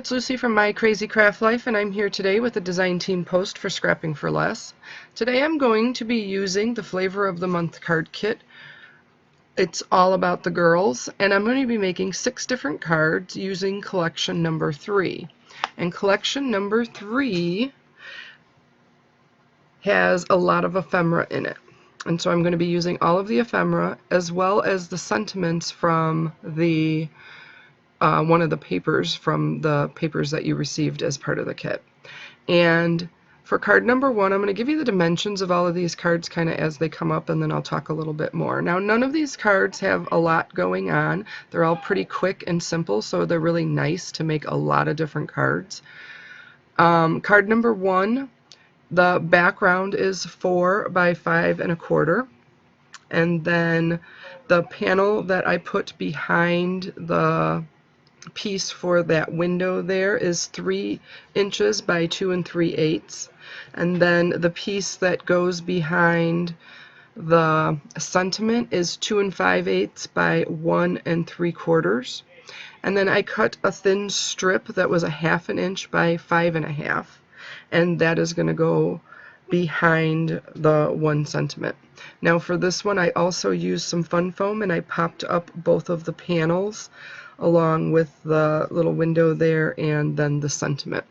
it's Lucy from My Crazy Craft Life, and I'm here today with a design team post for Scrapping for Less. Today I'm going to be using the Flavor of the Month card kit. It's all about the girls, and I'm going to be making 6 different cards using collection number 3. And collection number 3 has a lot of ephemera in it. And so I'm going to be using all of the ephemera as well as the sentiments from the one of the papers from the papers that you received as part of the kit. And for card number 1, I'm going to give you the dimensions of all of these cards kind of as they come up, and then I'll talk a little bit more. Now, none of these cards have a lot going on. They're all pretty quick and simple, so they're really nice to make a lot of different cards. Card number 1, the background is 4 by 5 1/4. And then the panel that I put behind the piece for that window there is 3 inches by 2 3/8, and then the piece that goes behind the sentiment is 2 5/8 by 1 3/4, and then I cut a thin strip that was a 1/2 inch by 5 1/2, and that is going to go behind the 1 sentiment. Now for this one I also used some fun foam, and I popped up both of the panels along with the little window there and then the sentiment.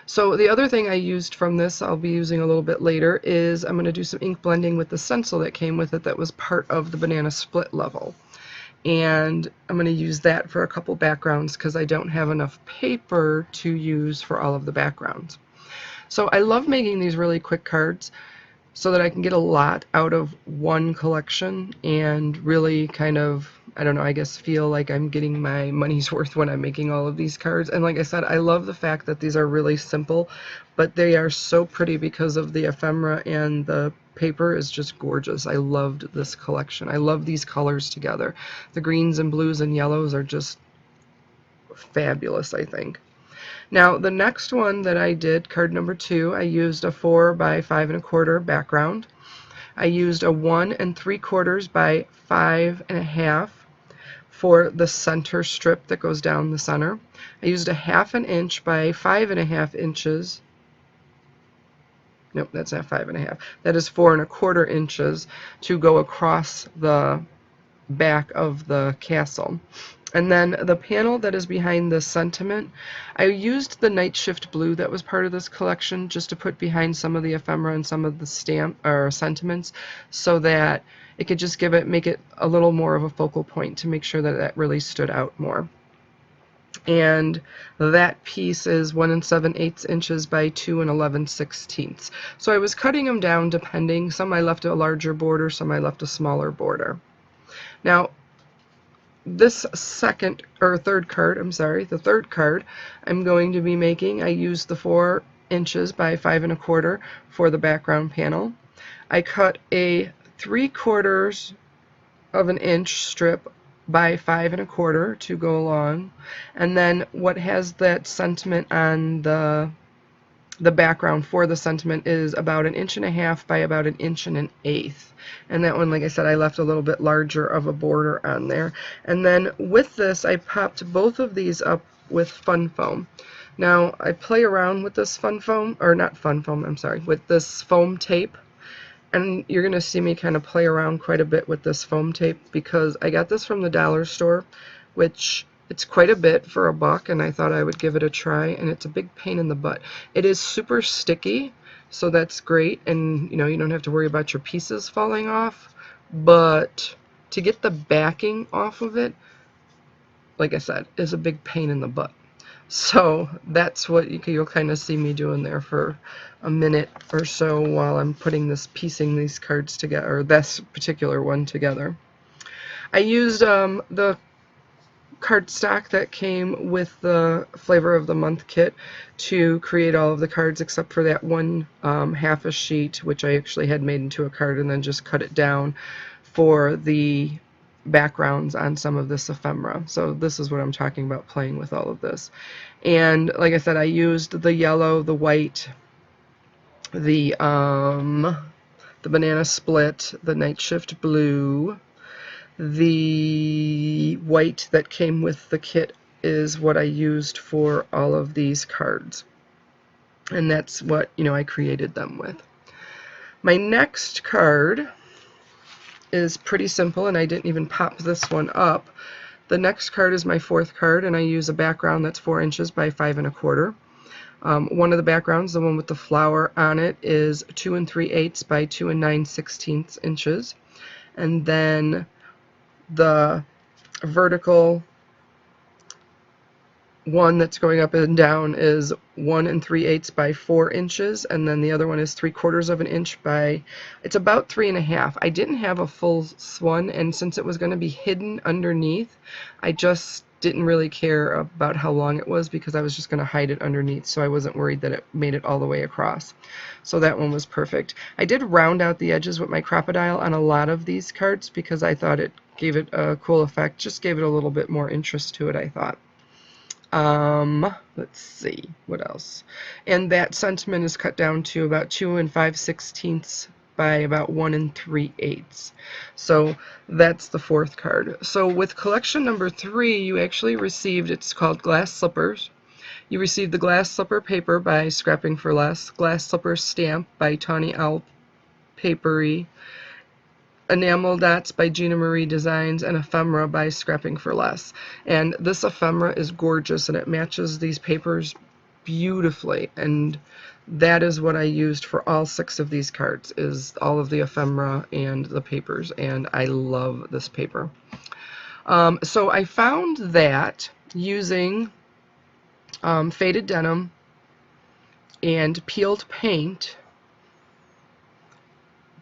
So the other thing I used from this, I'll be using a little bit later, is I'm going to do some ink blending with the stencil that came with it that was part of the banana split level. And I'm going to use that for a couple backgrounds because I don't have enough paper to use for all of the backgrounds. So I love making these really quick cards so that I can get a lot out of one collection and really kind of, I don't know, I guess feel like I'm getting my money's worth when I'm making all of these cards. And like I said, I love the fact that these are really simple, but they are so pretty because of the ephemera, and the paper is just gorgeous. I loved this collection. I love these colors together. The greens and blues and yellows are just fabulous, I think. Now the next one that I did, card number 2, I used a 4 by 5 1/4 background. I used a 1 3/4 by 5 1/2 for the center strip that goes down the center. I used a 1/2 inch by 5 1/2 inches. Nope, that's not 5 1/2. That is 4 1/4 inches to go across the back of the castle. And then the panel that is behind the sentiment, I used the Night Shift blue that was part of this collection just to put behind some of the ephemera and some of the stamp or sentiments, so that it could just make it a little more of a focal point to make sure that that really stood out more. And that piece is 1 7/8 inches by 2 11/16. So I was cutting them down depending. Some I left a larger border, some I left a smaller border. Now this third card, the third card I'm going to be making, I used the 4 inches by 5 1/4 for the background panel. I cut a 3/4 of an inch strip by 5 1/4 to go along, and then what has that sentiment on the background for the sentiment is about 1 1/2 inches by about 1 1/8 inches. And that one, like I said, I left a little bit larger of a border on there. And then with this, I popped both of these up with fun foam. Now, I play around with this fun foam, or not fun foam, I'm sorry, with this foam tape. And you're going to see me kind of play around quite a bit with this foam tape because I got this from the dollar store, which it's quite a bit for $1, and I thought I would give it a try, and it's a big pain in the butt. It is super sticky, so that's great, and you know, you don't have to worry about your pieces falling off, but to get the backing off of it, like I said, is a big pain in the butt. So that's what you'll kind of see me doing there for a minute or so while I'm piecing these cards together, or this particular one together. I used the cardstock that came with the Flavor of the Month kit to create all of the cards except for that one half a sheet, which I actually had made into a card and then just cut it down for the backgrounds on some of this ephemera. So this is what I'm talking about, playing with all of this. And like I said, I used the yellow, the white, the banana split, the Night Shift blue, the white that came with the kit is what I used for all of these cards. And that's what, I created them with. My next card is pretty simple, and I didn't even pop this one up. The next card is my fourth card, and I use a background that's 4 inches by 5 1/4. One of the backgrounds, the one with the flower on it, is 2 3/8 by 2 9/16 inches. And then the vertical one that's going up and down is 1 3/8 by 4 inches, and then the other one is 3/4 of an inch by, it's about 3 1/2. I didn't have a full one, and since it was going to be hidden underneath, I just didn't really care about how long it was because I was just going to hide it underneath, so I wasn't worried that it made it all the way across. So that one was perfect. I did round out the edges with my Crop-A-Dile on a lot of these cards because I thought it gave it a cool effect, just gave it a little bit more interest to it, I thought. Let's see, what else? And that sentiment is cut down to about 2 5/16 by about 1 3/8. So that's the fourth card. So with collection number 3, you actually received, it's called Glass Slippers. You received the Glass Slipper paper by Scrapping for Less, Glass Slipper stamp by Tawny Owl Papery, Enamel Dots by Gina Marie Designs, and Ephemera by Scrapping for Less. And this ephemera is gorgeous, and it matches these papers beautifully, and that is what I used for all 6 of these cards, is all of the ephemera and the papers, and I love this paper. So I found that using faded denim and peeled paint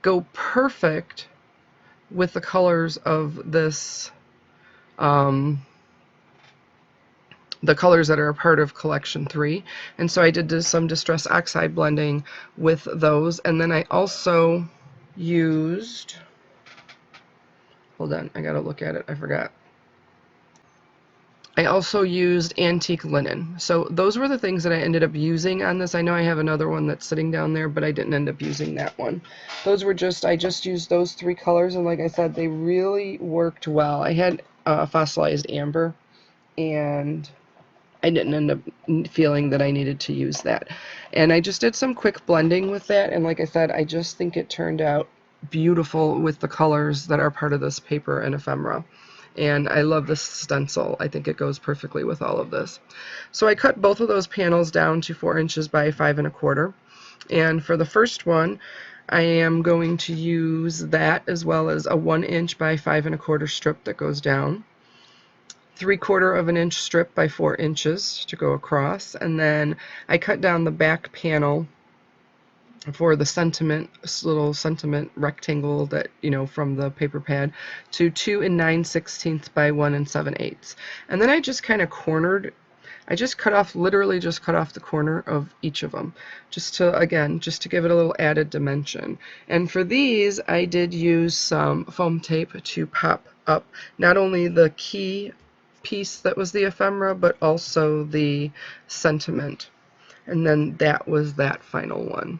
go perfect with the colors of this, the colors that are a part of collection 3. And so I did some Distress Oxide blending with those, and then I also used, hold on, I gotta look at it, I forgot. I also used antique linen. So those were the things that I ended up using on this. I know I have another one that's sitting down there, but I didn't end up using that one. Those were just, I just used those 3 colors, and like I said, they really worked well. I had fossilized amber, and I didn't end up feeling that I needed to use that. And I just did some quick blending with that, and like I said, I just think it turned out beautiful with the colors that are part of this paper and ephemera. And I love this stencil. I think it goes perfectly with all of this. So I cut both of those panels down to 4 inches by 5 1/4. And for the first one, I am going to use that as well as a 1 inch by 5 1/4 strip that goes down, 3/4 of an inch strip by 4 inches to go across, and then I cut down the back panel for the sentiment, this little sentiment rectangle that, from the paper pad, to 2 9/16 by 1 7/8. And then I just kind of cornered, I just cut off, literally just cut off the corner of each of them, just to, again, just to give it a little added dimension. And for these, I did use some foam tape to pop up not only the key piece that was the ephemera, but also the sentiment. And then that was that final one.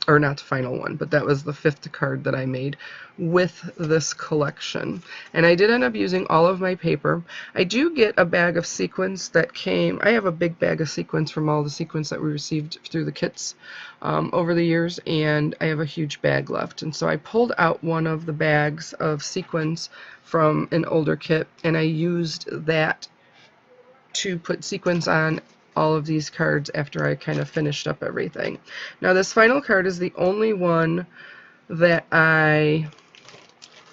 Or not the final one, but that was the 5th card that I made with this collection. And I did end up using all of my paper. I do get a bag of sequins that came, I have a big bag of sequins from all the sequins that we received through the kits over the years, and I have a huge bag left. And so I pulled out one of the bags of sequins from an older kit, and I used that to put sequins on all of these cards after I kind of finished up everything. Now this final card is the only one that I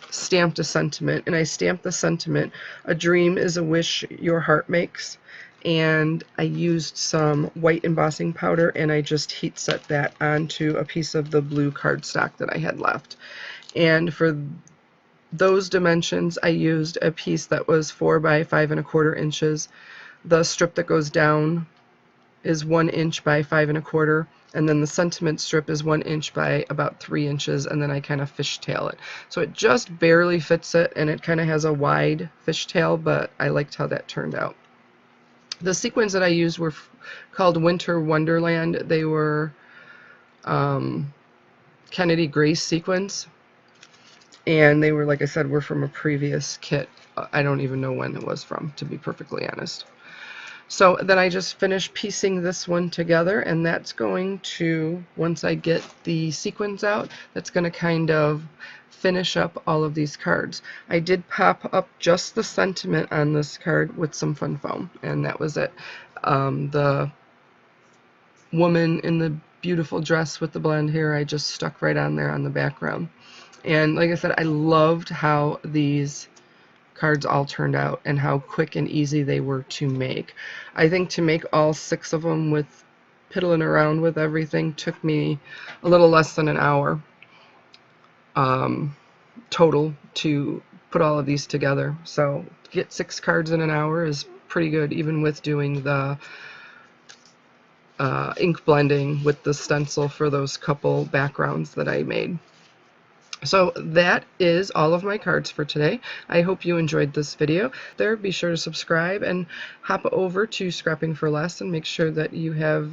stamped a sentiment, and I stamped the sentiment, "A dream is a wish your heart makes," and I used some white embossing powder, and I just heat set that onto a piece of the blue cardstock that I had left. And for those dimensions, I used a piece that was 4 by 5 1/4 inches. The strip that goes down is 1 inch by 5 1/4, and then the sentiment strip is 1 inch by about 3 inches, and then I kind of fishtail it. So it just barely fits it, and it kind of has a wide fishtail, but I liked how that turned out. The sequins that I used were called Winter Wonderland. They were Kennedy Grace sequins. And they were, like I said, were from a previous kit. I don't even know when it was from, to be perfectly honest. So then I just finished piecing this one together, and that's going to, once I get the sequins out, that's going to kind of finish up all of these cards. I did pop up just the sentiment on this card with some fun foam, and that was it. The woman in the beautiful dress with the blonde hair, I just stuck right on there on the background. And like I said, I loved how these cards all turned out and how quick and easy they were to make. I think to make all 6 of them with piddling around with everything took me a little less than an hour total to put all of these together. So to get 6 cards in an hour is pretty good, even with doing the ink blending with the stencil for those couple backgrounds that I made. So that is all of my cards for today. I hope you enjoyed this video. Be sure to subscribe and hop over to Scrapping for Less and make sure that you have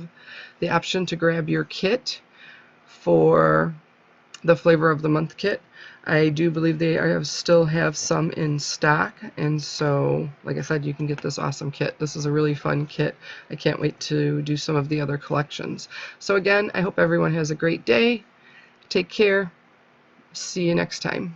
the option to grab your kit for the Flavor of the Month kit. I do believe they still have some in stock, and so like I said, you can get this awesome kit. This is a really fun kit. I can't wait to do some of the other collections. So again, I hope everyone has a great day. Take care. See you next time.